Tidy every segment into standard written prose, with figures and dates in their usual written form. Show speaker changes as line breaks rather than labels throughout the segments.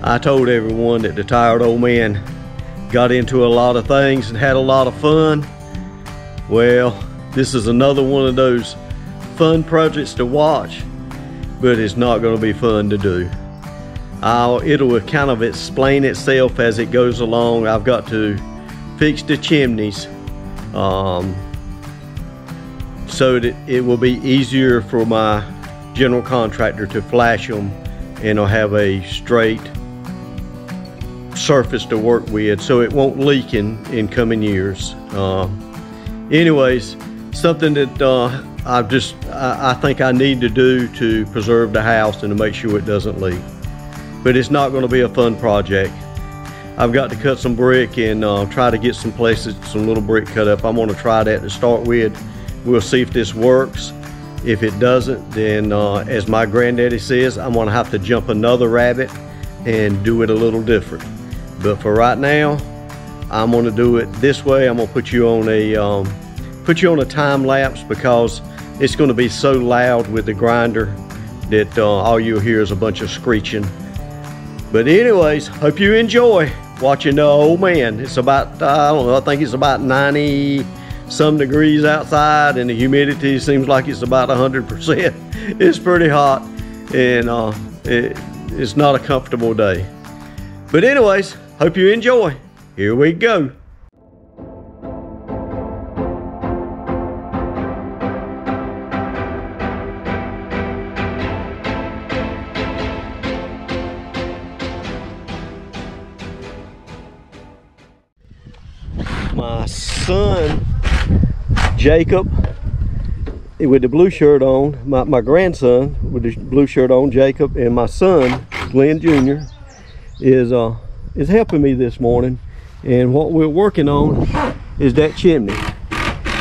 I told everyone that the tired old man got into a lot of things and had a lot of fun. Well, this is another one of those fun projects to watch, but it's not going to be fun to do. It'll kind of explain itself as it goes along. I've got to fix the chimneys so that it will be easier for my general contractor to flash them, and I'll have a straight surface to work with so it won't leak in coming years. Anyways, something that I think I need to do to preserve the house and to make sure it doesn't leak. But it's not going to be a fun project. I've got to cut some brick and try to get some places, some little brick cut up. I'm going to try that to start with. We'll see if this works. If it doesn't, then as my granddaddy says, I'm going to have to jump another rabbit and do it a little different. But for right now, I'm going to do it this way. I'm going to put you on a time lapse because it's going to be so loud with the grinder that all you'll hear is a bunch of screeching. But anyways, hope you enjoy watching the old man. It's about, I don't know, I think it's about 90 some degrees outside, and the humidity seems like it's about 100%. It's pretty hot, and it's not a comfortable day. But anyways, hope you enjoy. Here we go. My son Jacob with the blue shirt on, my grandson with the blue shirt on, Jacob, and my son Glenn Jr. is helping me this morning, and what we're working on is that chimney,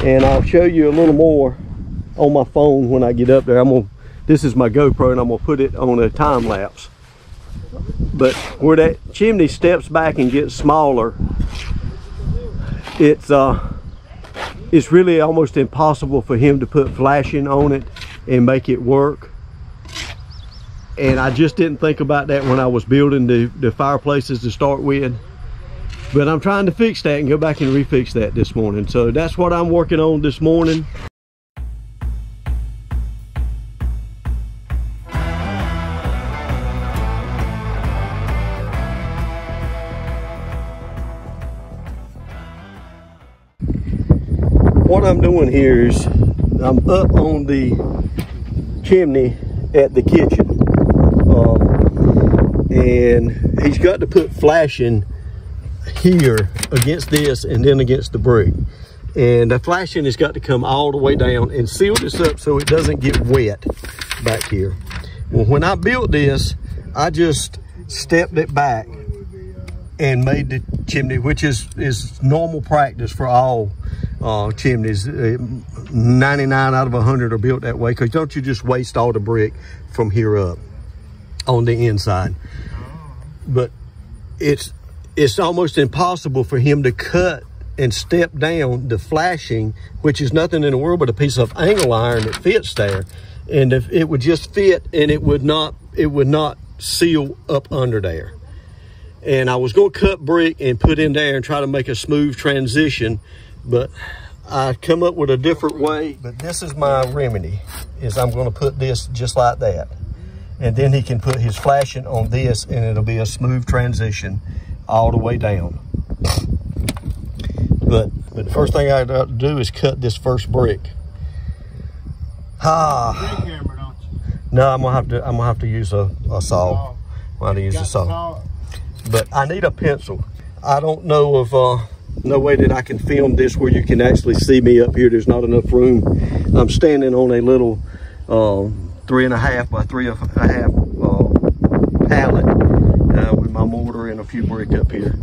and I'll show you a little more on my phone when I get up there. This is my GoPro, and I'm gonna put it on a time lapse. But where that chimney steps back and gets smaller, it's really almost impossible for him to put flashing on it and make it work. And I just didn't think about that when I was building the fireplaces to start with. But I'm trying to fix that and go back and refix that this morning. So that's what I'm working on this morning. What I'm doing here is I'm up on the chimney at the kitchen, and he's got to put flashing here against this and then against the brick, and the flashing has got to come all the way down and seal this up so it doesn't get wet back here. Well, when I built this, I just stepped it back and made the chimney, which is normal practice for all chimneys. 99 out of 100 are built that way, because don't you just waste all the brick from here up on the inside. But it's almost impossible for him to cut and step down the flashing, which is nothing in the world but a piece of angle iron that fits there, and if it would just fit, and it would not seal up under there. And I was going to cut brick and put in there and try to make a smooth transition, but I come up with a different way. But this is my remedy, is I'm going to put this just like that, and then he can put his flashing on this, and it'll be a smooth transition all the way down. But the first thing I got to do is cut this first brick. No, I'm gonna have to use a saw. I'm gonna use a saw. But I need a pencil. I don't know of no way that I can film this where you can actually see me up here. There's not enough room. I'm standing on a little 3.5 by 3.5 pallet with my mortar and a few brick up here.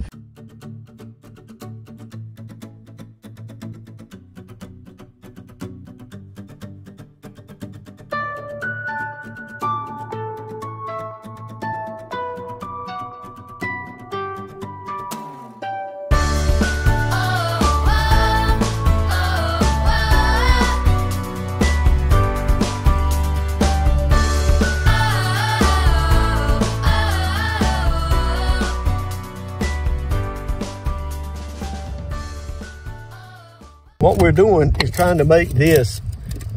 what we're doing is trying to make this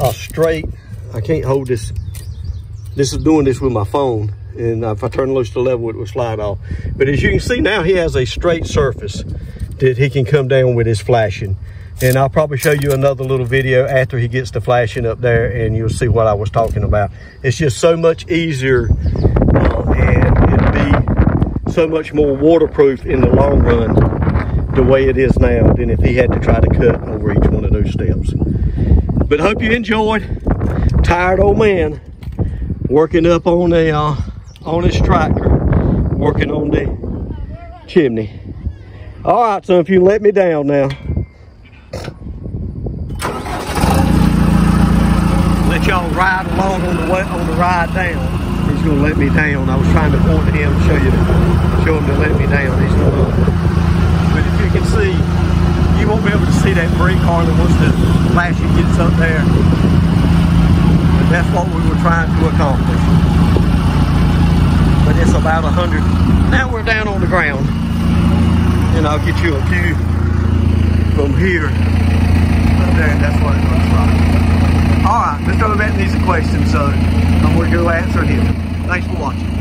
a straight. I can't hold this. This is doing this with my phone. And if I turn loose to level, it will slide off. But as you can see now, he has a straight surface that he can come down with his flashing. And I'll probably show you another little video after he gets the flashing up there, and you'll see what I was talking about. It's just so much easier, and it'll be so much more waterproof in the long run the way it is now than if he had to try to cut over each one of those steps. But hope you enjoyed. Tired old man working up on his tractor, working on the chimney. All right, so if you let me down now. Let y'all ride along on the ride down. He's gonna let me down. I was trying to point to him to show him to let me down. He's not gonna. But if you can see, you won't be able to see that brake hardly once the flashing gets up there. But that's what we were trying to accomplish. But it's about 100. Now we're down on the ground. And I'll get you a view from here. Up there, and that's what it looks like. All right, Mr. Renovate needs a question, so I'm going to go answer him. Thanks for watching.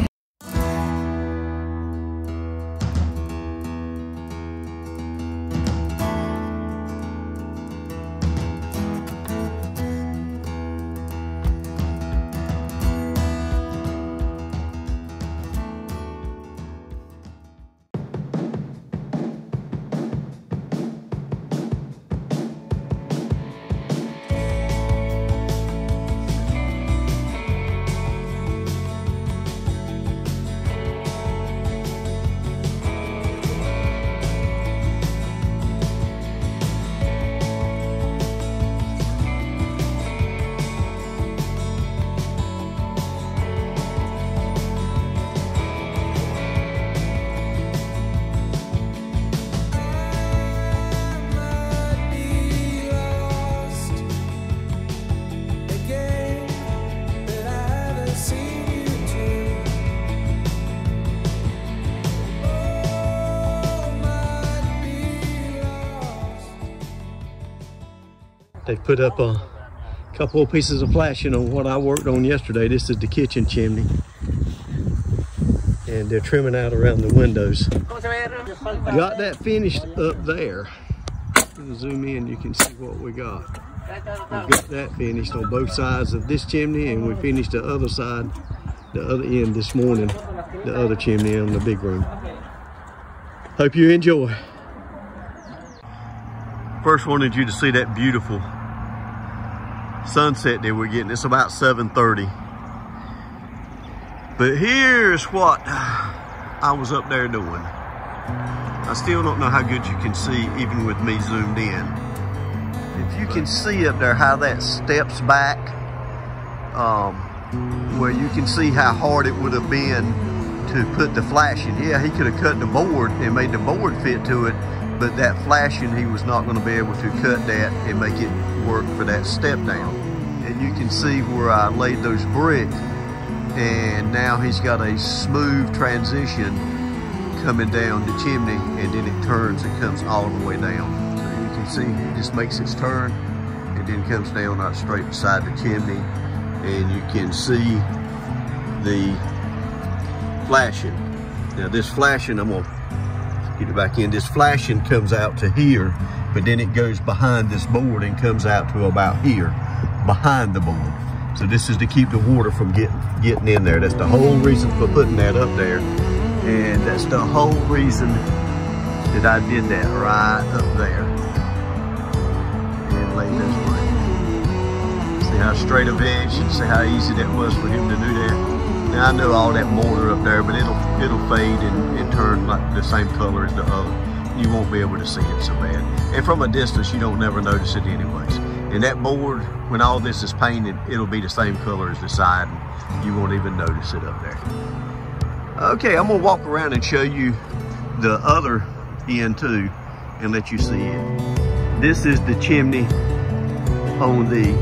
They've put up a couple of pieces of flashing on what I worked on yesterday. This is the kitchen chimney. And they're trimming out around the windows. Got that finished up there. Zoom in, you can see what we got. We've got that finished on both sides of this chimney, and we finished the other side, the other end this morning, the other chimney on the big room. Hope you enjoy. First wanted you to see that beautiful sunset that we're getting. It's about 7:30. But here's what I was up there doing. I still don't know how good you can see even with me zoomed in. If you can see up there how that steps back, where you can see how hard it would have been to put the flashing. Yeah, he could have cut the board and made the board fit to it, but that flashing, he was not going to be able to cut that and make it work for that step down. And you can see where I laid those bricks, and now he's got a smooth transition coming down the chimney, and then it turns and comes all the way down. So you can see it just makes its turn and then comes down right straight beside the chimney, and you can see the flashing. Now this flashing, I'm gonna get it back in. This flashing comes out to here, but then it goes behind this board and comes out to about here, behind the board. So this is to keep the water from getting in there. That's the whole reason for putting that up there. And that's the whole reason that I did that right up there. And laid this way. See how straight of edge, see how easy that was for him to do that. Now I know all that mortar up there, but it'll fade and turn like the same color as the other. You won't be able to see it so bad. And from a distance, you don't never notice it anyways. And that board, when all this is painted, it'll be the same color as the side, and you won't even notice it up there. Okay, I'm gonna walk around and show you the other end too, and let you see it. This is the chimney on the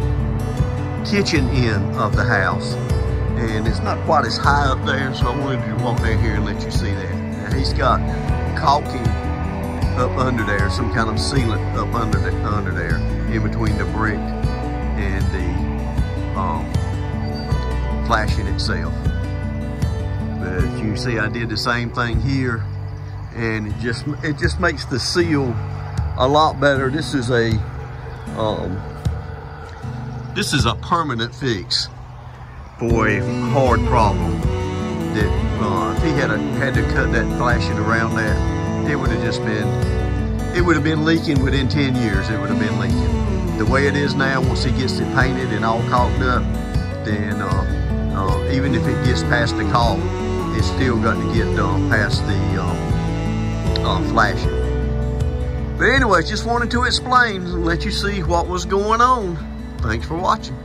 kitchen end of the house. And it's not quite as high up there, so I wanted to walk down here and let you see that. Now he's got caulking up under there, some kind of sealant up under there. in between the brick and the flashing itself. But you see, I did the same thing here, and it just makes the seal a lot better. This is a permanent fix for a hard problem. That if he had to cut that flashing around that, it would have been leaking within 10 years. It would have been leaking. The way it is now, once he gets it painted and all caulked up, then even if it gets past the caulk, it's still got to get past the flashing. But anyways, just wanted to explain and let you see what was going on. Thanks for watching.